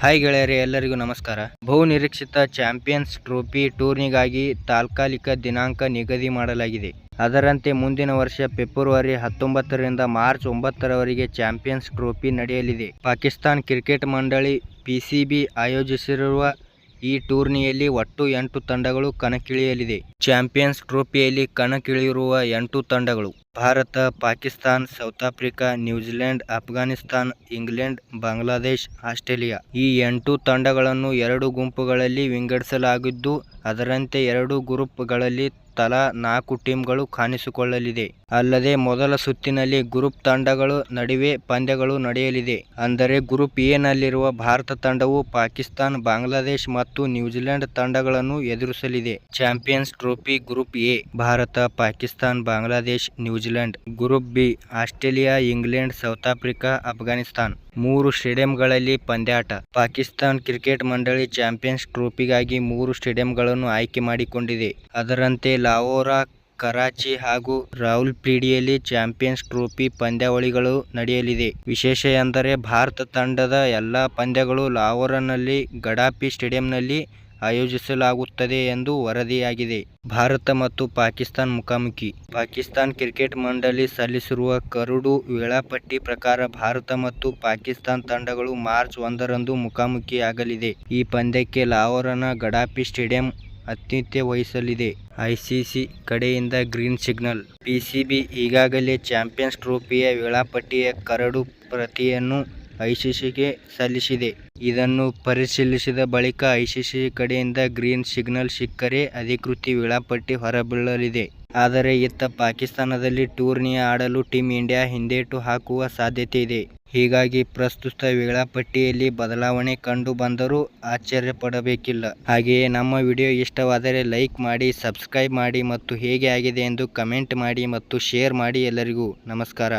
Hi ಗೆಳೆಯರೇ, ಎಲ್ಲರಿಗೂ ನಮಸ್ಕಾರ. ಬಹು ನಿರೀಕ್ಷಿತ ಚಾಂಪಿಯನ್ಸ್ ಟ್ರೋಫಿ ಟೂರ್ನಿಗಾಗಿ ತಾತ್ಕಾಲಿಕ ದಿನಾಂಕ ನಿಗದಿ ಮಾಡಲಾಗಿದೆ. ಅದರಂತೆ ಮುಂದಿನ ವರ್ಷ ಫೆಬ್ರವರಿ 19 ರಿಂದ ಮಾರ್ಚ್ 9 ರವರೆಗೆ ಚಾಂಪಿಯನ್ಸ್ ಟ್ರೋಫಿ ನಡೆಯಲಿದೆ. ಪಾಕಿಸ್ತಾನ ಕ್ರಿಕೆಟ್ ಮಂಡಳಿ (ಪಿಸಿಬಿ) ಆಯೋಜಿಸಿರುವ ಈ ಟೂರ್ನಿಯಲ್ಲಿ ಒಟ್ಟು 8 ತಂಡಗಳು ಕಣಕ್ಕಿಳಿಯಲಿದೆ. ಚಾಂಪಿಯನ್ಸ್ ಟ್ರೋಫಿಯಲ್ಲಿ ಕಣಕ್ಕಿಳಿಯುವ 8 ತಂಡಗಳು Bharat, Pakistan, south Africa, New Zealand, Afghanistan, England, Bangladesh, Australia. ಈ 8 ತಂಡಗಳನ್ನು 2 ಗುಂಪುಗಳಲ್ಲಿ ವಿಂಗಡಿಸಲಾಗಿದ್ದು, ಅದರಂತೆ 2 ಗ್ರೂಪ್ಗಳಲ್ಲಿ ತಲಾ 4 ಟೀಮ್ಗಳು ಕಾಣಿಸಿಕೊಳ್ಳಲಿದೆ. ಅಲ್ಲದೆ ಮೊದಲ ಸುತ್ತಿನಲ್ಲಿ ಗ್ರೂಪ್ ತಂಡಗಳ ನಡುವೆ ಪಂದ್ಯಗಳು ನಡೆಯಲಿದೆ. ಅಂದರೆ ಗ್ರೂಪ್ ಎ ನಲ್ಲಿರುವ ಭಾರತ ತಂಡವು ಪಾಕಿಸ್ತಾನ, ಬಾಂಗ್ಲಾದೇಶ ಮತ್ತು ನ್ಯೂಜಿಲೆಂಡ್ ತಂಡಗಳನ್ನು ಎದುರಿಸಲಿದೆ. Champions trophy group A: Bharat, Pakistan, Bangladesh, New Zealand. Group B: Australia, England, South Africa, Afghanistan. 3 ಸ್ಟೇಡಿಯಂಗಳಲ್ಲಿ ಪಂದ್ಯಾಟ. ಪಾಕಿಸ್ತಾನ ಕ್ರಿಕೆಟ್ ಮಂಡಳಿ ಚಾಂಪಿಯನ್ಸ್ ಟ್ರೋಫಿಗಾಗಿ 3 ಸ್ಟೇಡಿಯಂಗಳನ್ನು ಆಯ್ಕೆ ಮಾಡಿಕೊಂಡಿದೆ. ಅದರಂತೆ ಲಾಹೋರ, ಕರಾಚಿ ಹಾಗೂ ರಾವಲ್ಪಿಂಡಿಯಲ್ಲಿ ಚಾಂಪಿಯನ್ಸ್ ಟ್ರೋಫಿ ಪಂದ್ಯಾವಳಿಗಳು ನಡೆಯಲಿದೆ. ವಿಶೇಷ ಎಂದರೆ ಭಾರತ ತಂಡದ ಎಲ್ಲಾ ಪಂದ್ಯಗಳು ಲಾಹೋರ್ನಲ್ಲಿ ಗಡಾಫಿ ಸ್ಟೇಡಿಯಂನಲ್ಲಿ ಆಯೋಜಿಸಲಾಗುತ್ತದೆ ಎಂದು ವರದಿಯಾಗಿದೆ. ಭಾರತ ಮತ್ತು ಪಾಕಿಸ್ತಾನ ಮುಖಾಮುಖಿ. ಪಾಕಿಸ್ತಾನ ಕ್ರಿಕೆಟ್ ಮಂಡಳಿ ಸಲ್ಲಿಸಿರುವ ಕರಡು ವೇಳಾಪಟ್ಟಿ ಪ್ರಕಾರ ಭಾರತ ಮತ್ತು ಪಾಕಿಸ್ತಾನ ತಂಡಗಳು ಮಾರ್ಚ್ 1 ರಂದು ಮುಖಾಮುಖಿಯಾಗಲಿದೆ. ಈ ಪಂದ್ಯಕ್ಕೆ ಲಾಹೋರ್ನ ಗಡಾಫಿ ಸ್ಟೇಡಿಯಂ ಆತಿಥ್ಯ ವಹಿಸಲಿದೆ. ಐಸಿಸಿ ಕಡೆಯಿಂದ ಗ್ರೀನ್ ಸಿಗ್ನಲ್. ಪಿಸಿಬಿ ಈಗಾಗಲೇ ಚಾಂಪಿಯನ್ಸ್ ಟ್ರೋಫಿಯ ವೇಳಾಪಟ್ಟಿಯ ಕರಡು ಪ್ರತಿಯನ್ನು ಐಸಿಸಿಗೆ ಸಲ್ಲಿಸಿದೆ. ಇದನ್ನು ಪರಿಶೀಲಿಸಿದ ಬಳಿಕ ಐಸಿಸಿ ಕಡೆಯಿಂದ ಗ್ರೀನ್ ಸಿಗ್ನಲ್ ಸಿಕ್ಕರೆ ಅಧಿಕೃತ ವೇಳಾಪಟ್ಟಿ ಹೊರಬೀಳಲಿದೆ. ಆದರೆ ಇತ್ತ ಪಾಕಿಸ್ತಾನದಲ್ಲಿ ಟೂರ್ನಿ ಆಡಲು ಟೀಮ್ ಇಂಡಿಯಾ ಹಿಂದೇಟು ಹಾಕುವ ಸಾಧ್ಯತೆ ಇದೆ. ಹೀಗಾಗಿ ಪ್ರಸ್ತುತ ವೇಳಾಪಟ್ಟಿಯಲ್ಲಿ ಬದಲಾವಣೆ ಕಂಡು ಬಂದರೂ ಆಶ್ಚರ್ಯಪಡಬೇಕಿಲ್ಲ. ಹಾಗೆಯೇ ನಮ್ಮ ವಿಡಿಯೋ ಇಷ್ಟವಾದರೆ ಲೈಕ್ ಮಾಡಿ, ಸಬ್ಸ್ಕ್ರೈಬ್ ಮಾಡಿ ಮತ್ತು ಹೇಗೆ ಆಗಿದೆ ಎಂದು ಕಮೆಂಟ್ ಮಾಡಿ ಮತ್ತು ಶೇರ್ ಮಾಡಿ. ಎಲ್ಲರಿಗೂ ನಮಸ್ಕಾರ.